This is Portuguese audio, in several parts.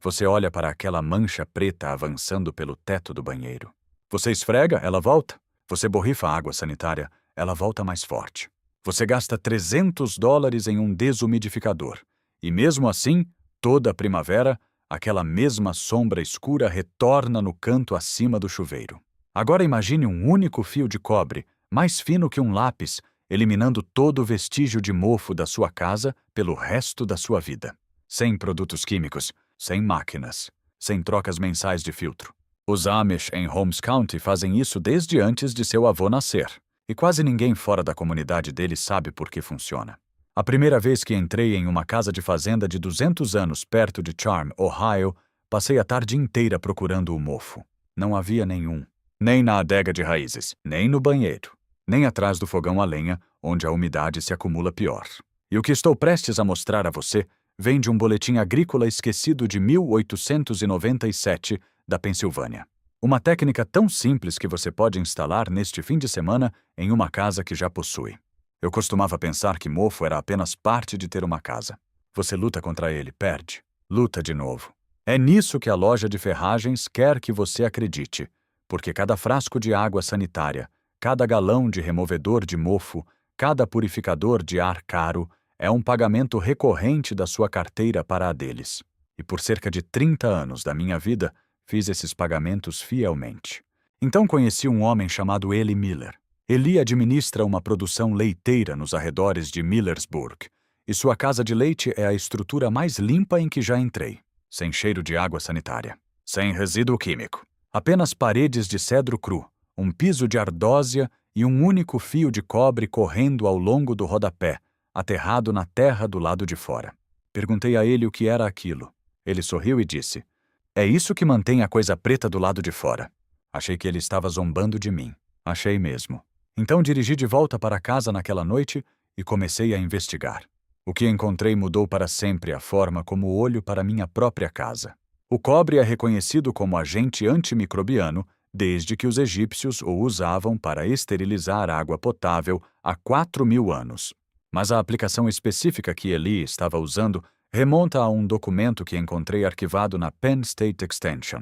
Você olha para aquela mancha preta avançando pelo teto do banheiro. Você esfrega, ela volta. Você borrifa a água sanitária, ela volta mais forte. Você gasta $300 em um desumidificador. E mesmo assim, toda primavera, aquela mesma sombra escura retorna no canto acima do chuveiro. Agora imagine um único fio de cobre, mais fino que um lápis, eliminando todo o vestígio de mofo da sua casa pelo resto da sua vida. Sem produtos químicos, sem máquinas, sem trocas mensais de filtro. Os Amish em Holmes County fazem isso desde antes de seu avô nascer, e quase ninguém fora da comunidade deles sabe por que funciona. A primeira vez que entrei em uma casa de fazenda de 200 anos perto de Charm, Ohio, passei a tarde inteira procurando o mofo. Não havia nenhum. Nem na adega de raízes, nem no banheiro, nem atrás do fogão a lenha, onde a umidade se acumula pior. E o que estou prestes a mostrar a você vem de um boletim agrícola esquecido de 1897 da Pensilvânia. Uma técnica tão simples que você pode instalar neste fim de semana em uma casa que já possui. Eu costumava pensar que mofo era apenas parte de ter uma casa. Você luta contra ele, perde, luta de novo. É nisso que a loja de ferragens quer que você acredite, porque cada frasco de água sanitária, cada galão de removedor de mofo, cada purificador de ar caro é um pagamento recorrente da sua carteira para a deles. E por cerca de 30 anos da minha vida, fiz esses pagamentos fielmente. Então conheci um homem chamado Eli Miller. Eli administra uma produção leiteira nos arredores de Millersburg, e sua casa de leite é a estrutura mais limpa em que já entrei, sem cheiro de água sanitária, sem resíduo químico, apenas paredes de cedro cru, um piso de ardósia e um único fio de cobre correndo ao longo do rodapé, aterrado na terra do lado de fora. Perguntei a ele o que era aquilo. Ele sorriu e disse: "É isso que mantém a coisa preta do lado de fora." Achei que ele estava zombando de mim. Achei mesmo. Então dirigi de volta para casa naquela noite e comecei a investigar. O que encontrei mudou para sempre a forma como olho para minha própria casa. O cobre é reconhecido como agente antimicrobiano desde que os egípcios o usavam para esterilizar água potável há 4.000 anos. Mas a aplicação específica que Eli estava usando remonta a um documento que encontrei arquivado na Penn State Extension.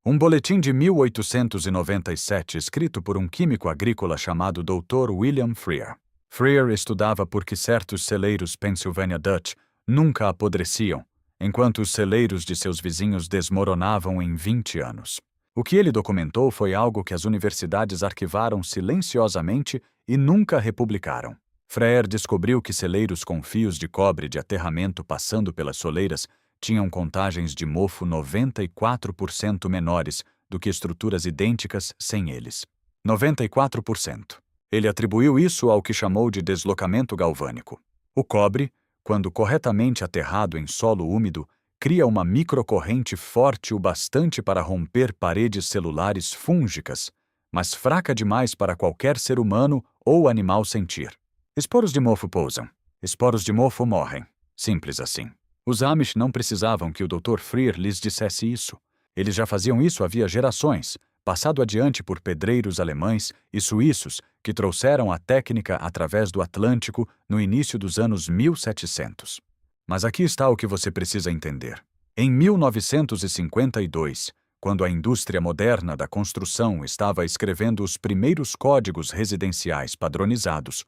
Um boletim de 1897 escrito por um químico agrícola chamado Dr. William Freer. Freer estudava por que certos celeiros Pennsylvania Dutch nunca apodreciam, enquanto os celeiros de seus vizinhos desmoronavam em 20 anos. O que ele documentou foi algo que as universidades arquivaram silenciosamente e nunca republicaram. Freer descobriu que celeiros com fios de cobre de aterramento passando pelas soleiras tinham contagens de mofo 94% menores do que estruturas idênticas sem eles. 94%. Ele atribuiu isso ao que chamou de deslocamento galvânico. O cobre, quando corretamente aterrado em solo úmido, cria uma microcorrente forte o bastante para romper paredes celulares fúngicas, mas fraca demais para qualquer ser humano ou animal sentir. Esporos de mofo pousam. Esporos de mofo morrem. Simples assim. Os Amish não precisavam que o Dr. Freer lhes dissesse isso. Eles já faziam isso havia gerações, passado adiante por pedreiros alemães e suíços que trouxeram a técnica através do Atlântico no início dos anos 1700. Mas aqui está o que você precisa entender. Em 1952, quando a indústria moderna da construção estava escrevendo os primeiros códigos residenciais padronizados,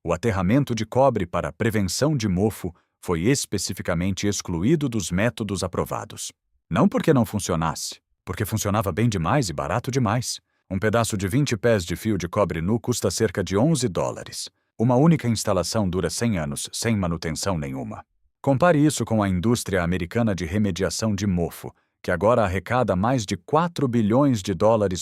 o aterramento de cobre para prevenção de mofo foi especificamente excluído dos métodos aprovados. Não porque não funcionasse, porque funcionava bem demais e barato demais. Um pedaço de 20 pés de fio de cobre nu custa cerca de $11. Uma única instalação dura 100 anos, sem manutenção nenhuma. Compare isso com a indústria americana de remediação de mofo, que agora arrecada mais de $4 bilhões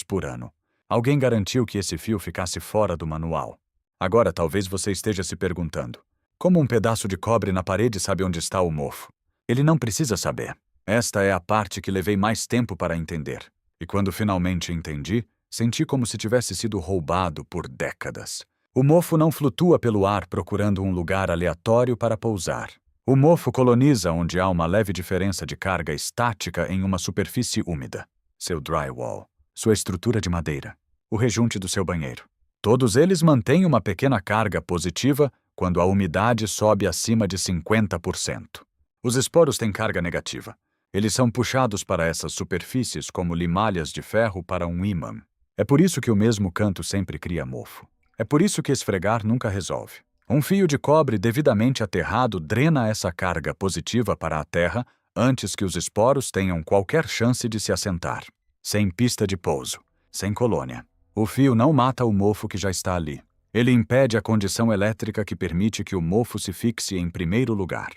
por ano. Alguém garantiu que esse fio ficasse fora do manual. Agora talvez você esteja se perguntando: como um pedaço de cobre na parede sabe onde está o mofo? Ele não precisa saber. Esta é a parte que levei mais tempo para entender. E quando finalmente entendi, senti como se tivesse sido roubado por décadas. O mofo não flutua pelo ar procurando um lugar aleatório para pousar. O mofo coloniza onde há uma leve diferença de carga estática em uma superfície úmida. Seu drywall, sua estrutura de madeira, o rejunte do seu banheiro. Todos eles mantêm uma pequena carga positiva quando a umidade sobe acima de 50%. Os esporos têm carga negativa. Eles são puxados para essas superfícies como limalhas de ferro para um ímã. É por isso que o mesmo canto sempre cria mofo. É por isso que esfregar nunca resolve. Um fio de cobre devidamente aterrado drena essa carga positiva para a terra antes que os esporos tenham qualquer chance de se assentar. Sem pista de pouso, sem colônia. O fio não mata o mofo que já está ali. Ele impede a condição elétrica que permite que o mofo se fixe em primeiro lugar.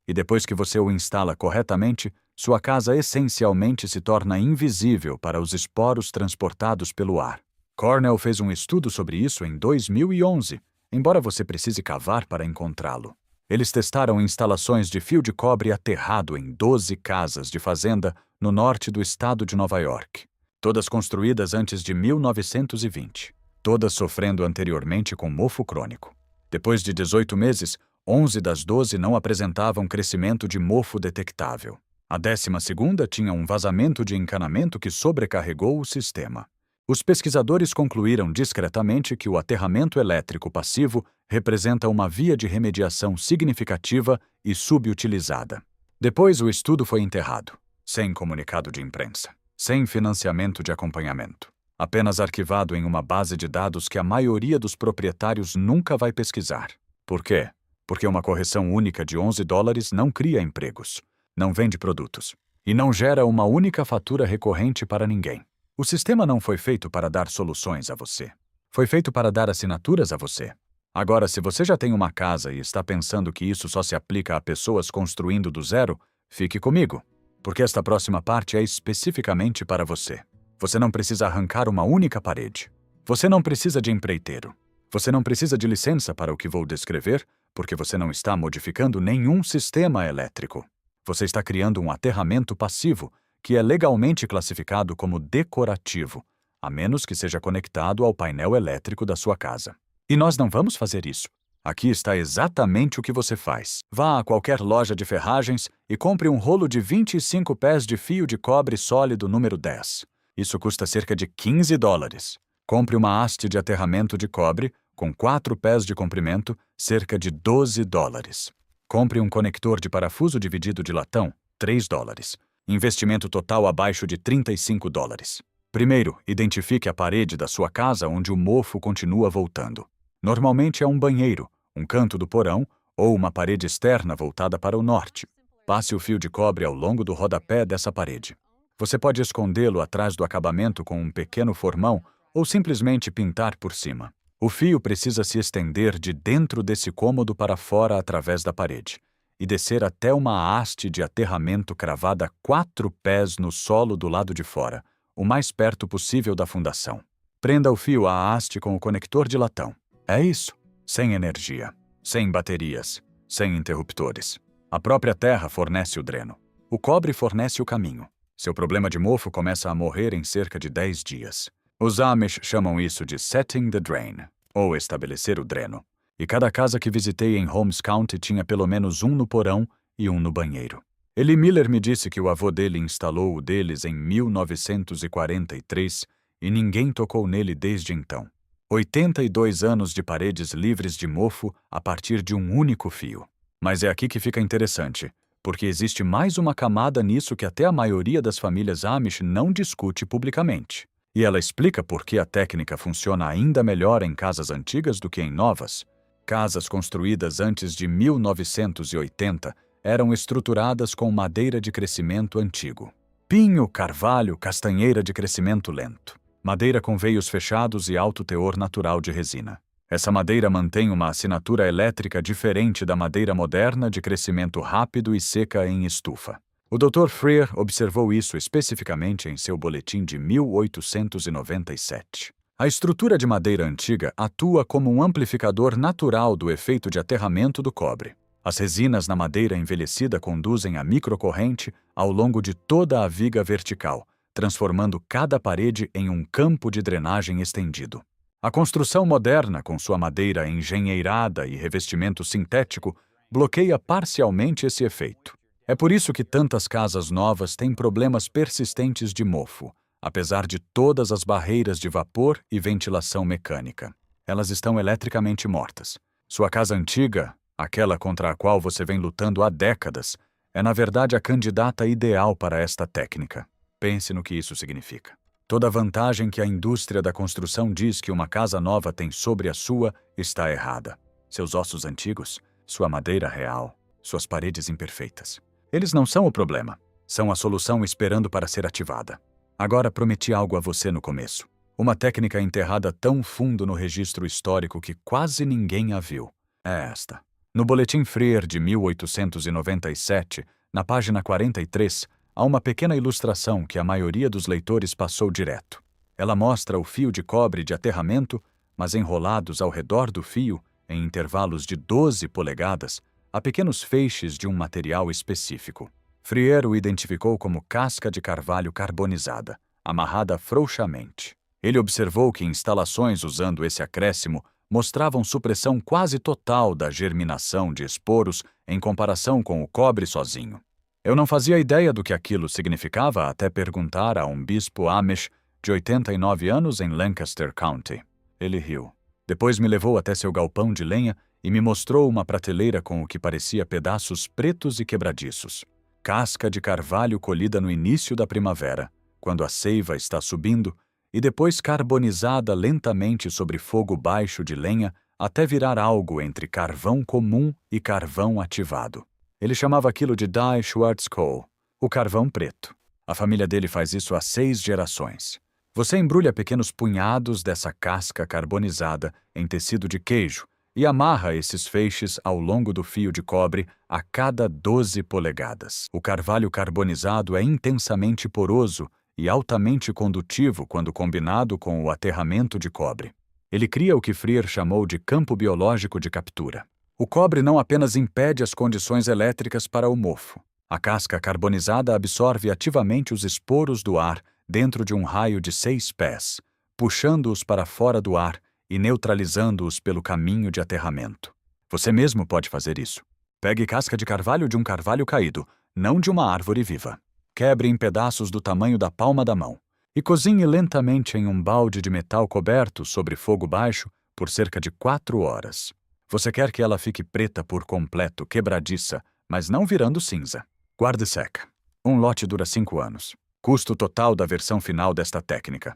E depois que você o instala corretamente, sua casa essencialmente se torna invisível para os esporos transportados pelo ar. Cornell fez um estudo sobre isso em 2011, embora você precise cavar para encontrá-lo. Eles testaram instalações de fio de cobre aterrado em 12 casas de fazenda no norte do estado de Nova York, todas construídas antes de 1920, todas sofrendo anteriormente com mofo crônico. Depois de 18 meses, 11 das 12 não apresentavam crescimento de mofo detectável. A 12ª tinha um vazamento de encanamento que sobrecarregou o sistema. Os pesquisadores concluíram discretamente que o aterramento elétrico passivo representa uma via de remediação significativa e subutilizada. Depois o estudo foi enterrado, sem comunicado de imprensa, sem financiamento de acompanhamento, apenas arquivado em uma base de dados que a maioria dos proprietários nunca vai pesquisar. Por quê? Porque uma correção única de $11 não cria empregos, não vende produtos e não gera uma única fatura recorrente para ninguém. O sistema não foi feito para dar soluções a você. Foi feito para dar assinaturas a você. Agora, se você já tem uma casa e está pensando que isso só se aplica a pessoas construindo do zero, fique comigo, porque esta próxima parte é especificamente para você. Você não precisa arrancar uma única parede. Você não precisa de empreiteiro. Você não precisa de licença para o que vou descrever, porque você não está modificando nenhum sistema elétrico. Você está criando um aterramento passivo, que é legalmente classificado como decorativo, a menos que seja conectado ao painel elétrico da sua casa. E nós não vamos fazer isso. Aqui está exatamente o que você faz. Vá a qualquer loja de ferragens e compre um rolo de 25 pés de fio de cobre sólido número 10. Isso custa cerca de $15. Compre uma haste de aterramento de cobre com 4 pés de comprimento, cerca de $12. Compre um conector de parafuso dividido de latão, $3. Investimento total abaixo de $35. Primeiro, identifique a parede da sua casa onde o mofo continua voltando. Normalmente é um banheiro, um canto do porão ou uma parede externa voltada para o norte. Passe o fio de cobre ao longo do rodapé dessa parede. Você pode escondê-lo atrás do acabamento com um pequeno formão ou simplesmente pintar por cima. O fio precisa se estender de dentro desse cômodo para fora através da parede e descer até uma haste de aterramento cravada 4 pés no solo do lado de fora, o mais perto possível da fundação. Prenda o fio à haste com o conector de latão. É isso. Sem energia, sem baterias, sem interruptores. A própria terra fornece o dreno. O cobre fornece o caminho. Seu problema de mofo começa a morrer em cerca de 10 dias. Os Amish chamam isso de setting the drain, ou estabelecer o dreno. E cada casa que visitei em Holmes County tinha pelo menos um no porão e um no banheiro. Eli Miller me disse que o avô dele instalou o deles em 1943 e ninguém tocou nele desde então. 82 anos de paredes livres de mofo a partir de um único fio. Mas é aqui que fica interessante, porque existe mais uma camada nisso que até a maioria das famílias Amish não discute publicamente. E ela explica por que a técnica funciona ainda melhor em casas antigas do que em novas. Casas construídas antes de 1980 eram estruturadas com madeira de crescimento antigo. Pinho, carvalho, castanheira de crescimento lento. Madeira com veios fechados e alto teor natural de resina. Essa madeira mantém uma assinatura elétrica diferente da madeira moderna de crescimento rápido e seca em estufa. O Dr. Freer observou isso especificamente em seu boletim de 1897. A estrutura de madeira antiga atua como um amplificador natural do efeito de aterramento do cobre. As resinas na madeira envelhecida conduzem a microcorrente ao longo de toda a viga vertical, transformando cada parede em um campo de drenagem estendido. A construção moderna, com sua madeira engenheirada e revestimento sintético, bloqueia parcialmente esse efeito. É por isso que tantas casas novas têm problemas persistentes de mofo, apesar de todas as barreiras de vapor e ventilação mecânica. Elas estão eletricamente mortas. Sua casa antiga, aquela contra a qual você vem lutando há décadas, É na verdade a candidata ideal para esta técnica. Pense no que isso significa. Toda vantagem que a indústria da construção diz que uma casa nova tem sobre a sua está errada. Seus ossos antigos, sua madeira real, suas paredes imperfeitas. Eles não são o problema. São a solução esperando para ser ativada. Agora prometi algo a você no começo. Uma técnica enterrada tão fundo no registro histórico que quase ninguém a viu. É esta. No Boletim Freer de 1897, na página 43, há uma pequena ilustração que a maioria dos leitores passou direto. Ela mostra o fio de cobre de aterramento, mas enrolados ao redor do fio, em intervalos de 12 polegadas, há pequenos feixes de um material específico. Freer o identificou como casca de carvalho carbonizada, amarrada frouxamente. Ele observou que instalações usando esse acréscimo mostravam supressão quase total da germinação de esporos em comparação com o cobre sozinho. Eu não fazia ideia do que aquilo significava até perguntar a um bispo Amish de 89 anos em Lancaster County. Ele riu. Depois me levou até seu galpão de lenha e me mostrou uma prateleira com o que parecia pedaços pretos e quebradiços. Casca de carvalho colhida no início da primavera, quando a seiva está subindo, e depois carbonizada lentamente sobre fogo baixo de lenha até virar algo entre carvão comum e carvão ativado. Ele chamava aquilo de Die Schwarzkohle, o carvão preto. A família dele faz isso há 6 gerações. Você embrulha pequenos punhados dessa casca carbonizada em tecido de queijo e amarra esses feixes ao longo do fio de cobre a cada 12 polegadas. O carvalho carbonizado é intensamente poroso e altamente condutivo quando combinado com o aterramento de cobre. Ele cria o que Freer chamou de campo biológico de captura. O cobre não apenas impede as condições elétricas para o mofo. A casca carbonizada absorve ativamente os esporos do ar dentro de um raio de 6 pés, puxando-os para fora do ar e neutralizando-os pelo caminho de aterramento. Você mesmo pode fazer isso. Pegue casca de carvalho de um carvalho caído, não de uma árvore viva. Quebre em pedaços do tamanho da palma da mão e cozinhe lentamente em um balde de metal coberto sobre fogo baixo por cerca de 4 horas. Você quer que ela fique preta por completo, quebradiça, mas não virando cinza. Guarde seca. Um lote dura 5 anos. Custo total da versão final desta técnica: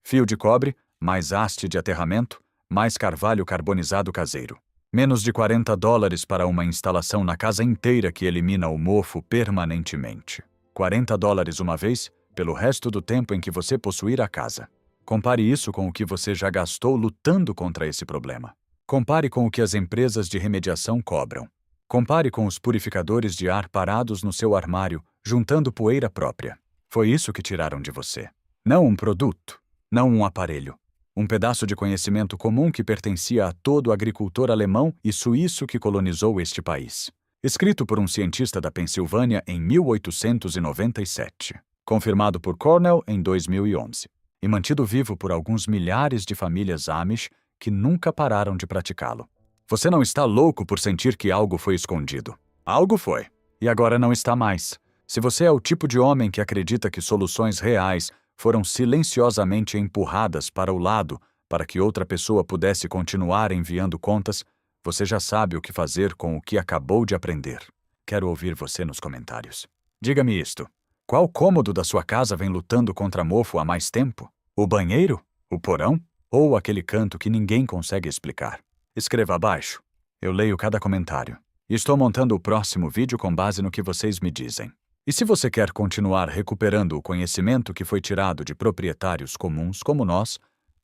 fio de cobre, mais haste de aterramento, mais carvalho carbonizado caseiro. Menos de $40 para uma instalação na casa inteira que elimina o mofo permanentemente. $40 uma vez, pelo resto do tempo em que você possuir a casa. Compare isso com o que você já gastou lutando contra esse problema. Compare com o que as empresas de remediação cobram. Compare com os purificadores de ar parados no seu armário, juntando poeira própria. Foi isso que tiraram de você. Não um produto, não um aparelho. Um pedaço de conhecimento comum que pertencia a todo agricultor alemão e suíço que colonizou este país. Escrito por um cientista da Pensilvânia em 1897. Confirmado por Cornell em 2011. E mantido vivo por alguns milhares de famílias Amish que nunca pararam de praticá-lo. Você não está louco por sentir que algo foi escondido. Algo foi. E agora não está mais. Se você é o tipo de homem que acredita que soluções reais foram silenciosamente empurradas para o lado para que outra pessoa pudesse continuar enviando contas, você já sabe o que fazer com o que acabou de aprender. Quero ouvir você nos comentários. Diga-me isto. Qual cômodo da sua casa vem lutando contra mofo há mais tempo? O banheiro? O porão? Ou aquele canto que ninguém consegue explicar? Escreva abaixo. Eu leio cada comentário. E estou montando o próximo vídeo com base no que vocês me dizem. E se você quer continuar recuperando o conhecimento que foi tirado de proprietários comuns como nós,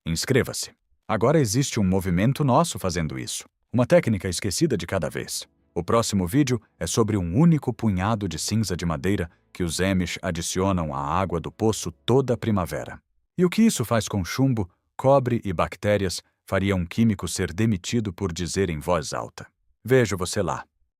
inscreva-se. Agora existe um movimento nosso fazendo isso. Uma técnica esquecida de cada vez. O próximo vídeo é sobre um único punhado de cinza de madeira que os Amish adicionam à água do poço toda a primavera. E o que isso faz com chumbo, cobre e bactérias faria um químico ser demitido por dizer em voz alta. Vejo você lá.